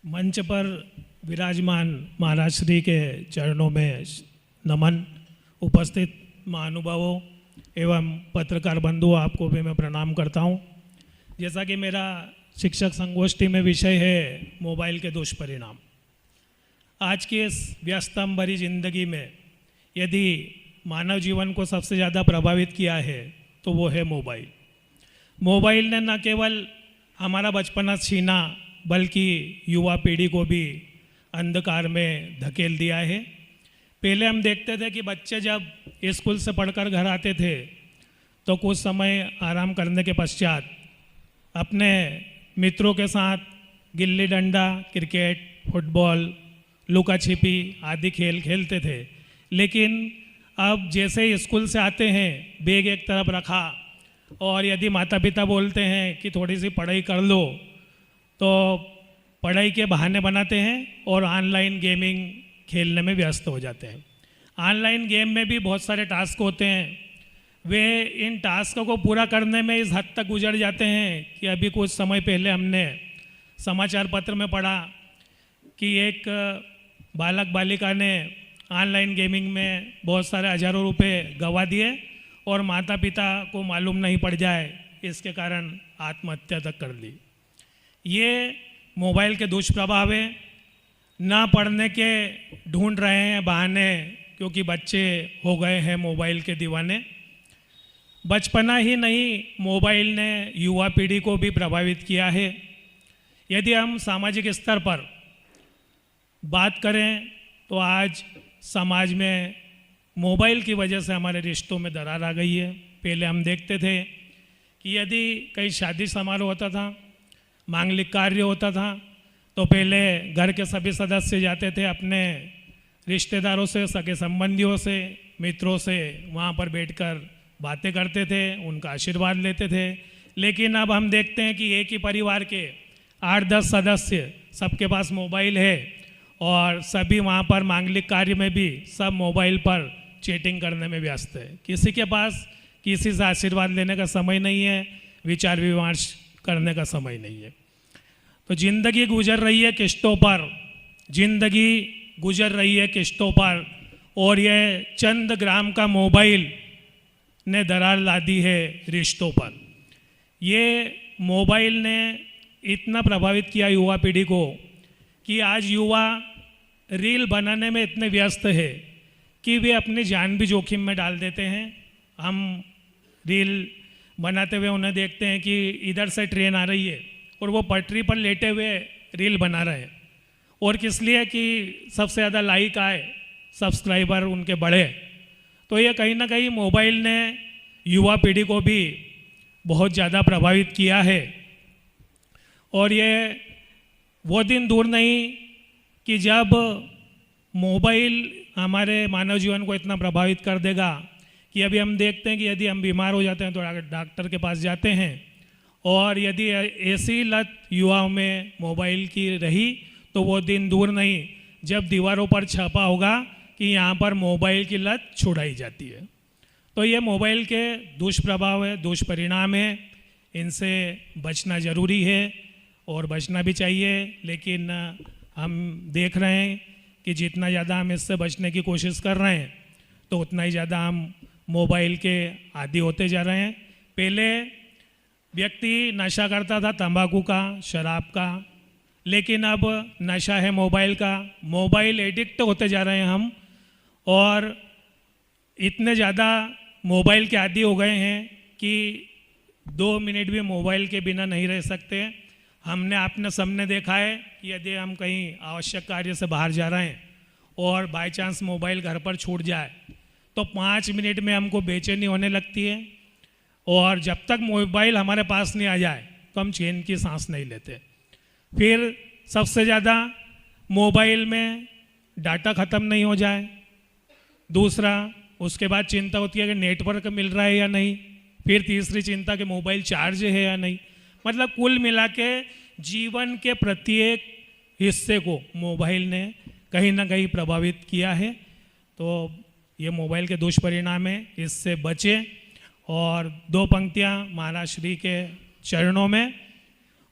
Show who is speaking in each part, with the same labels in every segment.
Speaker 1: मंच पर विराजमान महाराज श्री के चरणों में नमन। उपस्थित महानुभावों एवं पत्रकार बंधुओं, आपको भी मैं प्रणाम करता हूं। जैसा कि मेरा शिक्षक संगोष्ठी में विषय है मोबाइल के दुष्परिणाम। आज की इस व्यस्तम भरी जिंदगी में यदि मानव जीवन को सबसे ज़्यादा प्रभावित किया है तो वो है मोबाइल। मोबाइल ने न केवल हमारा बचपना छीना बल्कि युवा पीढ़ी को भी अंधकार में धकेल दिया है। पहले हम देखते थे कि बच्चे जब स्कूल से पढ़कर घर आते थे तो कुछ समय आराम करने के पश्चात अपने मित्रों के साथ गिल्ली डंडा, क्रिकेट, फुटबॉल, लुका छिपी आदि खेल खेलते थे। लेकिन अब जैसे ही स्कूल से आते हैं, बैग एक तरफ रखा और यदि माता पिता बोलते हैं कि थोड़ी सी पढ़ाई कर लो तो पढ़ाई के बहाने बनाते हैं और ऑनलाइन गेमिंग खेलने में व्यस्त हो जाते हैं। ऑनलाइन गेम में भी बहुत सारे टास्क होते हैं। वे इन टास्क को पूरा करने में इस हद तक गुजर जाते हैं कि अभी कुछ समय पहले हमने समाचार पत्र में पढ़ा कि एक बालक बालिका ने ऑनलाइन गेमिंग में बहुत सारे हज़ारों रुपए गंवा दिए और माता पिता को मालूम नहीं पड़ जाए, इसके कारण आत्महत्या तक कर ली। ये मोबाइल के दुष्प्रभाव है। ना पढ़ने के ढूंढ रहे हैं बहाने, क्योंकि बच्चे हो गए हैं मोबाइल के दीवाने। बचपना ही नहीं, मोबाइल ने युवा पीढ़ी को भी प्रभावित किया है। यदि हम सामाजिक स्तर पर बात करें तो आज समाज में मोबाइल की वजह से हमारे रिश्तों में दरार आ गई है। पहले हम देखते थे कि यदि कहीं शादी समारोह होता था, मांगलिक कार्य होता था, तो पहले घर के सभी सदस्य जाते थे अपने रिश्तेदारों से, सगे संबंधियों से, मित्रों से, वहाँ पर बैठकर बातें करते थे, उनका आशीर्वाद लेते थे। लेकिन अब हम देखते हैं कि एक ही परिवार के 8-10 सदस्य, सबके पास मोबाइल है और सभी वहाँ पर मांगलिक कार्य में भी सब मोबाइल पर चैटिंग करने में व्यस्त है। किसी के पास किसी से आशीर्वाद लेने का समय नहीं है, विचार विमर्श करने का समय नहीं है। तो जिंदगी गुजर रही है किश्तों पर, जिंदगी गुजर रही है किश्तों पर, और यह चंद ग्राम का मोबाइल ने दरार ला दी है रिश्तों पर। ये मोबाइल ने इतना प्रभावित किया युवा पीढ़ी को कि आज युवा रील बनाने में इतने व्यस्त है कि वे अपनी जान भी जोखिम में डाल देते हैं। हम रील बनाते हुए उन्हें देखते हैं कि इधर से ट्रेन आ रही है और वो पटरी पर लेटे हुए रील बना रहे हैं, और किस लिए कि सबसे ज़्यादा लाइक आए, सब्सक्राइबर उनके बढ़े। तो ये कहीं ना कहीं मोबाइल ने युवा पीढ़ी को भी बहुत ज़्यादा प्रभावित किया है। और ये वो दिन दूर नहीं कि जब मोबाइल हमारे मानव जीवन को इतना प्रभावित कर देगा कि अभी हम देखते हैं कि यदि हम बीमार हो जाते हैं तो डॉक्टर के पास जाते हैं, और यदि ऐसी लत युवाओं में मोबाइल की रही तो वो दिन दूर नहीं जब दीवारों पर छपा होगा कि यहाँ पर मोबाइल की लत छुड़ाई जाती है। तो ये मोबाइल के दुष्प्रभाव है, दुष्परिणाम है। इनसे बचना ज़रूरी है और बचना भी चाहिए। लेकिन हम देख रहे हैं कि जितना ज़्यादा हम इससे बचने की कोशिश कर रहे हैं तो उतना ही ज़्यादा हम मोबाइल के आदी होते जा रहे हैं। पहले व्यक्ति नशा करता था तंबाकू का, शराब का, लेकिन अब नशा है मोबाइल का। मोबाइल एडिक्ट होते जा रहे हैं हम, और इतने ज़्यादा मोबाइल के आदी हो गए हैं कि 2 मिनट भी मोबाइल के बिना नहीं रह सकते। हमने आपने सबने देखा है कि यदि हम कहीं आवश्यक कार्य से बाहर जा रहे हैं और बाय चांस मोबाइल घर पर छूट जाए तो 5 मिनट में हमको बेचैनी होने लगती है, और जब तक मोबाइल हमारे पास नहीं आ जाए तो हम चैन की सांस नहीं लेते। फिर सबसे ज़्यादा मोबाइल में डाटा ख़त्म नहीं हो जाए। दूसरा, उसके बाद चिंता होती है कि नेटवर्क मिल रहा है या नहीं। फिर तीसरी चिंता कि मोबाइल चार्ज है या नहीं। मतलब कुल मिला के जीवन के प्रत्येक हिस्से को मोबाइल ने कहीं ना कहीं प्रभावित किया है। तो ये मोबाइल के दुष्परिणाम है, इससे बचें। और 2 पंक्तियाँ महाराज श्री के चरणों में।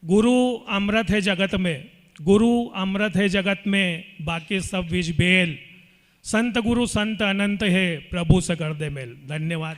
Speaker 1: गुरु अमृत है जगत में, गुरु अमृत है जगत में, बाकी सब विष बेल। संत गुरु संत अनंत है, प्रभु से कर दे मेल। धन्यवाद।